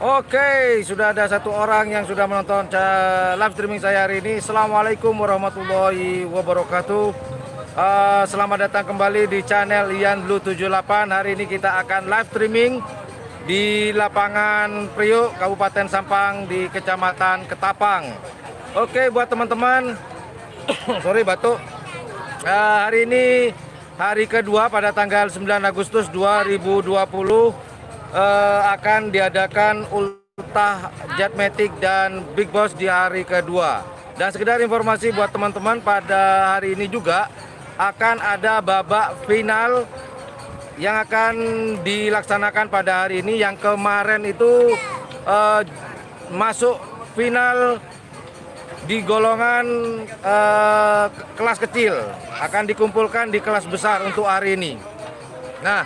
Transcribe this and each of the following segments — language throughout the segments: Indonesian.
Oke, sudah ada satu orang yang sudah menonton live streaming saya hari ini. Assalamualaikum warahmatullahi wabarakatuh. Selamat datang kembali di channel Ian Blue 78. Hari ini kita akan live streaming di lapangan Priuk, Kabupaten Sampang di Kecamatan Ketapang. Oke, buat teman-teman, sorry batuk. Hari ini hari kedua pada tanggal 9 Agustus 2020. Akan diadakan ultah Jetmatic dan Big Boss di hari kedua. Dan sekedar informasi buat teman-teman, pada hari ini juga akan ada babak final yang akan dilaksanakan pada hari ini. Yang kemarin itu masuk final di golongan kelas kecil, akan dikumpulkan di kelas besar untuk hari ini. Nah,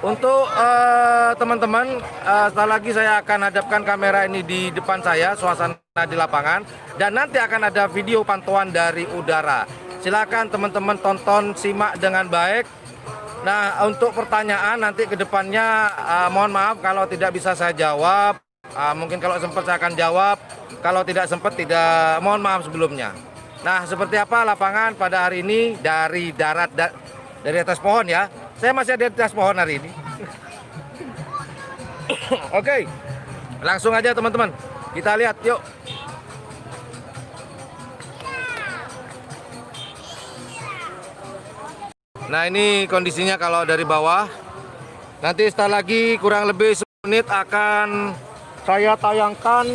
untuk teman-teman, setelah lagi saya akan hadapkan kamera ini di depan saya, suasana di lapangan, dan nanti akan ada video pantauan dari udara. Silakan teman-teman tonton, simak dengan baik. Nah, untuk pertanyaan nanti ke depannya, mohon maaf kalau tidak bisa saya jawab. Mungkin kalau sempat saya akan jawab, kalau tidak sempat tidak, mohon maaf sebelumnya. Nah, seperti apa lapangan pada hari ini dari darat, dari atas pohon ya. Saya masih ada di atas pohon hari ini. Oke, langsung aja teman-teman. Kita lihat, yuk. Nah, ini kondisinya kalau dari bawah. Nanti setelah lagi kurang lebih 10 menit akan saya tayangkan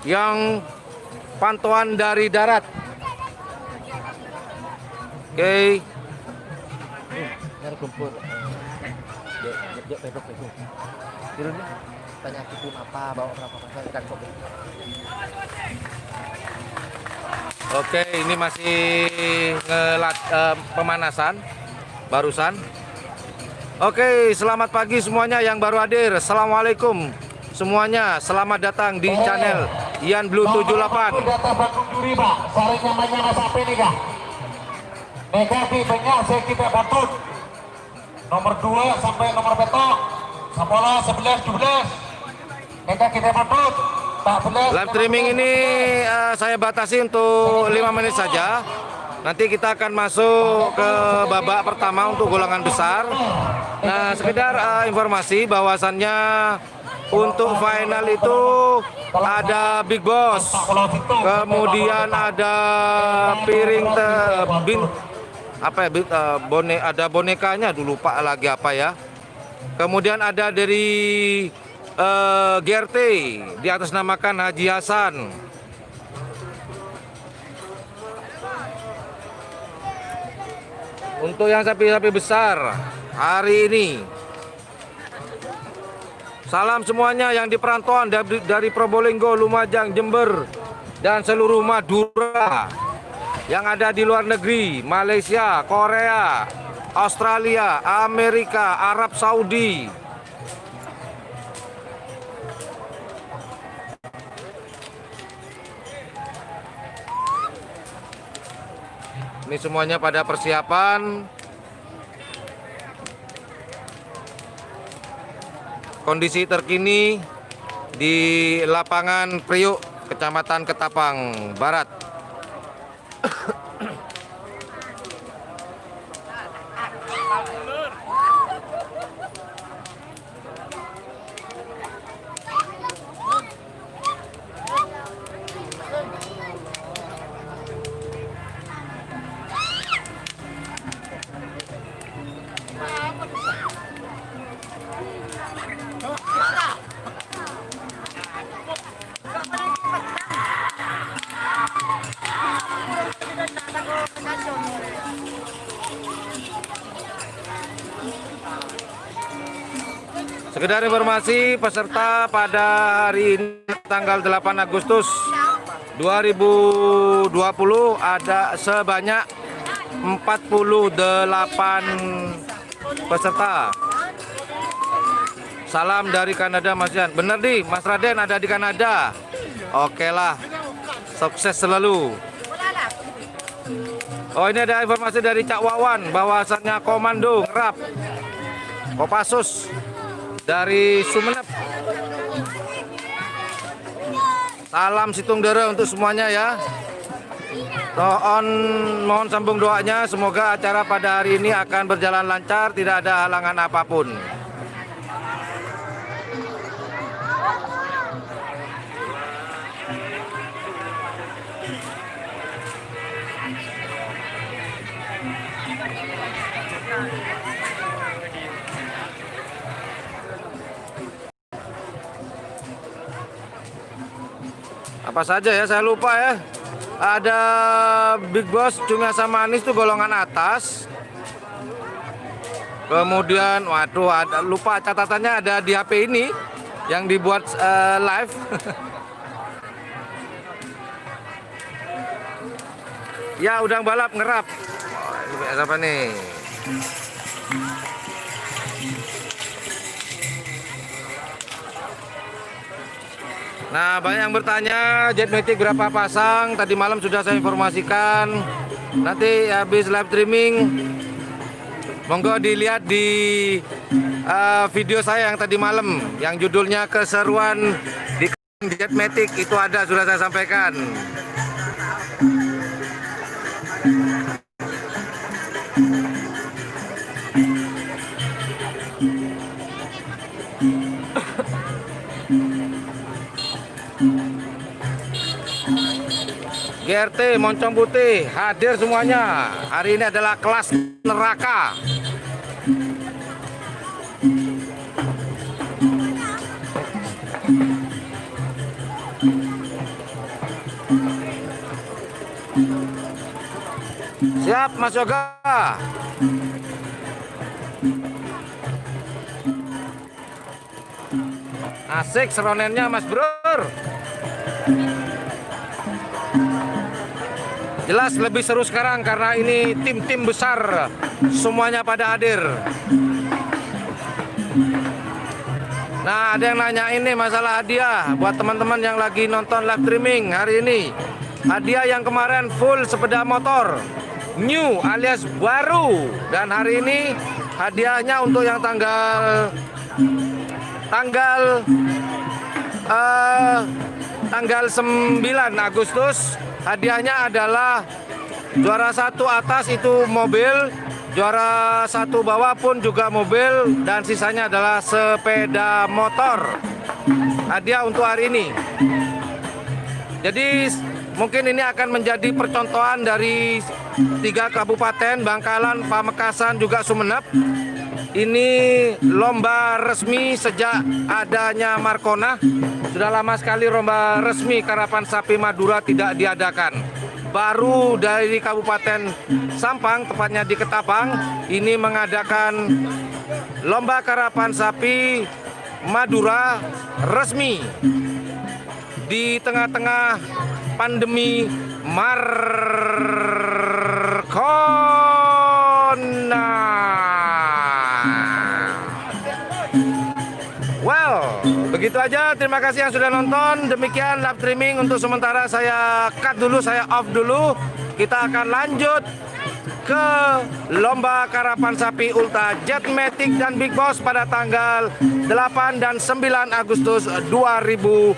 yang pantauan dari darat. Oke. Kumpul. Dia pedok. Turun tanya tim apa, bawa berapa pasal ikan kopi. Oke, ini masih pemanasan barusan. Oke, selamat pagi semuanya yang baru hadir. Assalamualaikum semuanya, selamat datang di channel Ian Blue 78. Data Bandung Juri, Pak. Saling namanya Mas apa nih, Kak? Negatif banyak saya kita bantut. Nomor 2 sampai nomor petok. Sapola 11 12. Mereka kita bantut. Live streaming ini saya batasi untuk 5 menit saja. Nanti kita akan masuk ke babak pertama untuk golongan besar. Nah, sekedar informasi bahwasannya untuk final itu ada Big Boss, kemudian ada piring ada bonekanya dulu Pak, lagi apa ya. Kemudian ada dari GRT di atas namakan Haji Hasan. Untuk yang sapi-sapi besar hari ini, salam semuanya yang di perantauan dari Probolinggo, Lumajang, Jember, dan seluruh Madura. Yang ada di luar negeri, Malaysia, Korea, Australia, Amerika, Arab Saudi. Ini semuanya pada persiapan. Kondisi terkini di lapangan Priuk, Kecamatan Ketapang Barat. Sekedar informasi, peserta pada hari ini tanggal 8 Agustus 2020 ada sebanyak 48 peserta. Salam dari Kanada, Mas Jan. Bener di, Mas Raden ada di Kanada. Oke lah, sukses selalu. Oh, ini ada informasi dari Cak Wawan bahwasannya komando ngerap Kopassus dari Sumeneb. Salam Situng Dere untuk semuanya ya. Mohon sambung doanya, semoga acara pada hari ini akan berjalan lancar, tidak ada halangan apapun. Apa saja ya, saya lupa ya. Ada Big Boss Cumi Asam Manis itu golongan atas. Kemudian waduh, ada lupa catatannya, ada di HP ini yang dibuat live. Ya, udang balap ngerap. Oh, ini apa nih? Nah, banyak yang bertanya Jetmatic berapa pasang. Tadi malam sudah saya informasikan. Nanti habis live streaming, monggo dilihat di video saya yang tadi malam, yang judulnya Keseruan di Jetmatic, itu ada, sudah saya sampaikan. GRT Moncong Putih hadir semuanya. Hari ini adalah kelas neraka. Siap Mas Yoga. Asik seronennya Mas Bro. Jelas lebih seru sekarang karena ini tim-tim besar semuanya pada hadir. Nah, ada yang nanya ini masalah hadiah buat teman-teman yang lagi nonton live streaming hari ini. Hadiah yang kemarin full sepeda motor new alias baru, dan hari ini hadiahnya untuk yang tanggal 9 Agustus. Hadiahnya adalah juara 1 atas itu mobil, juara 1 bawah pun juga mobil, dan sisanya adalah sepeda motor. Hadiah untuk hari ini. Jadi mungkin ini akan menjadi percontohan dari 3 kabupaten, Bangkalan, Pamekasan, juga Sumeneb. Ini lomba resmi sejak adanya Markona. Sudah lama sekali lomba resmi karapan sapi Madura tidak diadakan. Baru dari Kabupaten Sampang, tepatnya di Ketapang, ini mengadakan lomba karapan sapi Madura resmi di tengah-tengah pandemi Markona. Well, begitu aja. Terima kasih yang sudah nonton. Demikian live streaming untuk sementara, saya cut dulu, saya off dulu. Kita akan lanjut ke lomba karapan sapi Ulta Jetmatic dan Big Boss pada tanggal 8 dan 9 Agustus 2020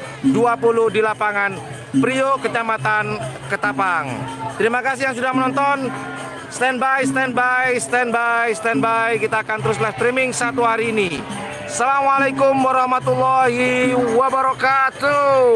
di lapangan Priok, Kecamatan Ketapang. Terima kasih yang sudah menonton. Standby. Kita akan terus live streaming satu hari ini. Assalamualaikum warahmatullahi wabarakatuh.